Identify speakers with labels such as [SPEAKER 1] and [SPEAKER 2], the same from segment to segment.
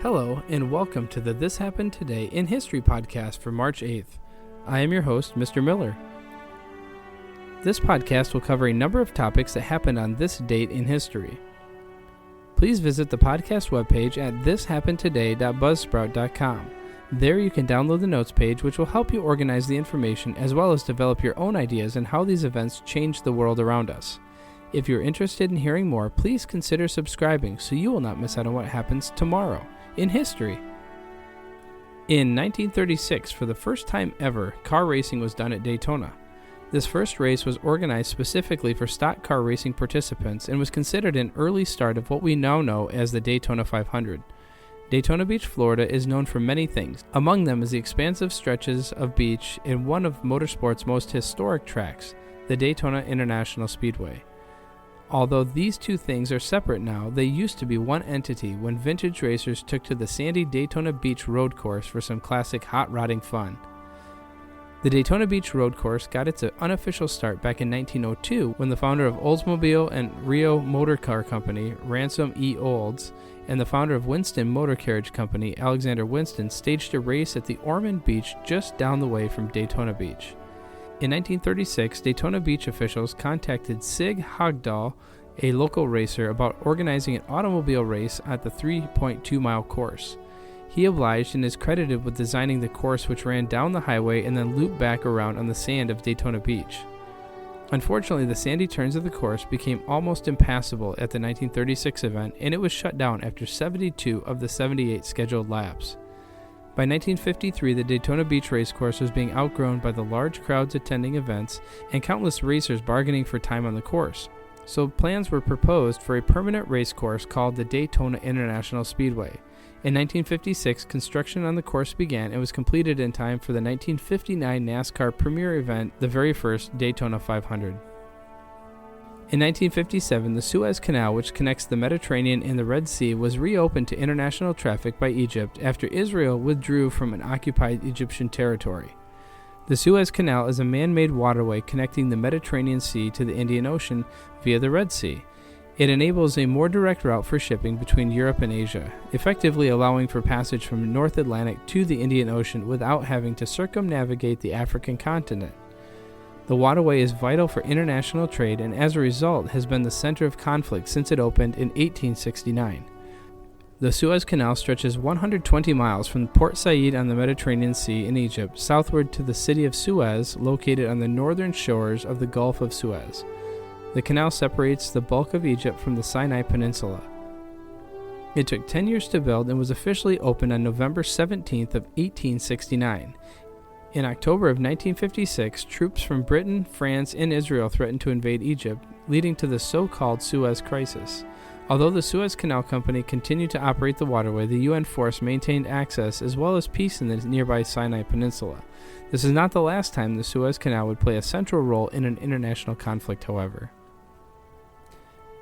[SPEAKER 1] Hello, and welcome to the This Happened Today in History podcast for March 8th. I am your host, Mr. Miller. This podcast will cover a number of topics that happened on this date in history. Please visit the podcast webpage at thishappenedtoday.buzzsprout.com. There you can download the notes page, which will help you organize the information as well as develop your own ideas on how these events change the world around us. If you're interested in hearing more, please consider subscribing so you will not miss out on what happens tomorrow in history. In 1936, for the first time ever, car racing was done at Daytona. This first race was organized specifically for stock car racing participants and was considered an early start of what we now know as the Daytona 500. Daytona Beach, Florida is known for many things. Among them is the expansive stretches of beach in one of motorsport's most historic tracks, the Daytona International Speedway. Although these two things are separate now, they used to be one entity when vintage racers took to the sandy Daytona Beach road course for some classic hot rodding fun. The Daytona Beach road course got its unofficial start back in 1902 when the founder of Oldsmobile and Rio Motor Car Company, Ransom E. Olds, and the founder of Winston Motor Carriage Company, Alexander Winston, staged a race at the Ormond Beach just down the way from Daytona Beach. In 1936, Daytona Beach officials contacted Sig Hogdahl, a local racer, about organizing an automobile race at the 3.2-mile course. He obliged and is credited with designing the course, which ran down the highway and then looped back around on the sand of Daytona Beach. Unfortunately, the sandy turns of the course became almost impassable at the 1936 event, and it was shut down after 72 of the 78 scheduled laps. By 1953, the Daytona Beach racecourse was being outgrown by the large crowds attending events and countless racers bargaining for time on the course. So plans were proposed for a permanent racecourse called the Daytona International Speedway. In 1956, construction on the course began and was completed in time for the 1959 NASCAR premier event, the very first Daytona 500. In 1957, the Suez Canal, which connects the Mediterranean and the Red Sea, was reopened to international traffic by Egypt after Israel withdrew from an occupied Egyptian territory. The Suez Canal is a man-made waterway connecting the Mediterranean Sea to the Indian Ocean via the Red Sea. It enables a more direct route for shipping between Europe and Asia, effectively allowing for passage from North Atlantic to the Indian Ocean without having to circumnavigate the African continent. The waterway is vital for international trade and as a result has been the center of conflict since it opened in 1869. The Suez Canal stretches 120 miles from Port Said on the Mediterranean Sea in Egypt southward to the city of Suez, located on the northern shores of the Gulf of Suez. The canal separates the bulk of Egypt from the Sinai Peninsula. It took 10 years to build and was officially opened on November 17th of 1869. In October of 1956, troops from Britain, France, and Israel threatened to invade Egypt, leading to the so-called Suez Crisis. Although the Suez Canal Company continued to operate the waterway, the UN force maintained access as well as peace in the nearby Sinai Peninsula. This is not the last time the Suez Canal would play a central role in an international conflict, however.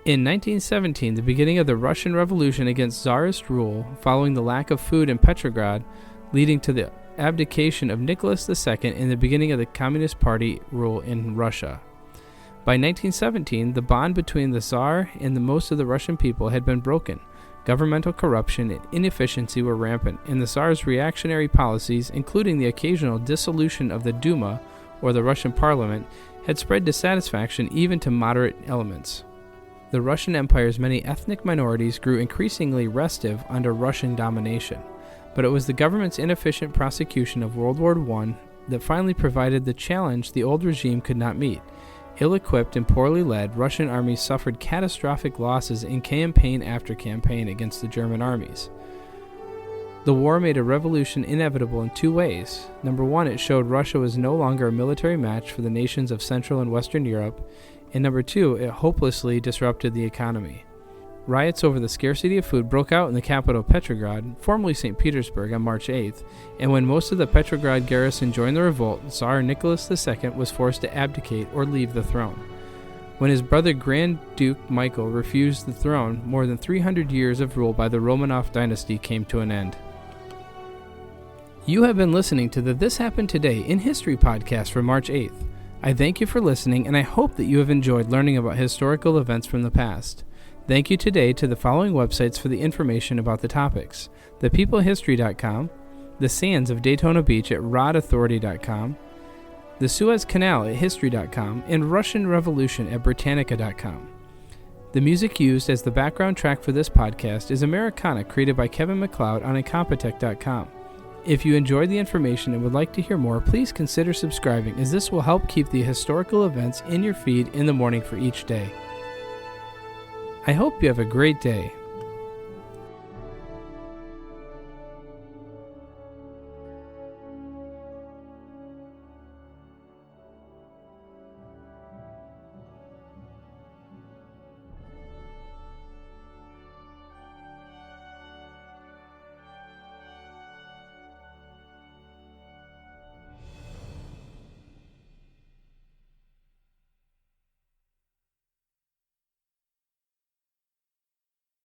[SPEAKER 1] In 1917, the beginning of the Russian Revolution against Tsarist rule, following the lack of food in Petrograd, leading to the abdication of Nicholas II and the beginning of the Communist Party rule in Russia. By 1917, the bond between the Tsar and most of the Russian people had been broken. Governmental corruption and inefficiency were rampant, and the Tsar's reactionary policies, including the occasional dissolution of the Duma, or the Russian parliament, had spread dissatisfaction even to moderate elements. The Russian Empire's many ethnic minorities grew increasingly restive under Russian domination. But it was the government's inefficient prosecution of World War I that finally provided the challenge the old regime could not meet. Ill-equipped and poorly led, Russian armies suffered catastrophic losses in campaign after campaign against the German armies. The war made a revolution inevitable in two ways. Number one, it showed Russia was no longer a military match for the nations of Central and Western Europe. And number two, it hopelessly disrupted the economy. Riots over the scarcity of food broke out in the capital Petrograd, formerly St. Petersburg, on March 8th, and when most of the Petrograd garrison joined the revolt, Tsar Nicholas II was forced to abdicate or leave the throne. When his brother Grand Duke Michael refused the throne, more than 300 years of rule by the Romanov dynasty came to an end. You have been listening to the This Happened Today in History podcast for March 8th. I thank you for listening, and I hope that you have enjoyed learning about historical events from the past. Thank you today to the following websites for the information about the topics: thepeoplehistory.com, the sands of Daytona Beach at rodauthority.com, the Suez Canal at history.com, and Russian Revolution at Britannica.com. The music used as the background track for this podcast is Americana, created by Kevin MacLeod on Incompetech.com. If you enjoyed the information and would like to hear more, please consider subscribing, as this will help keep the historical events in your feed in the morning for each day. I hope you have a great day.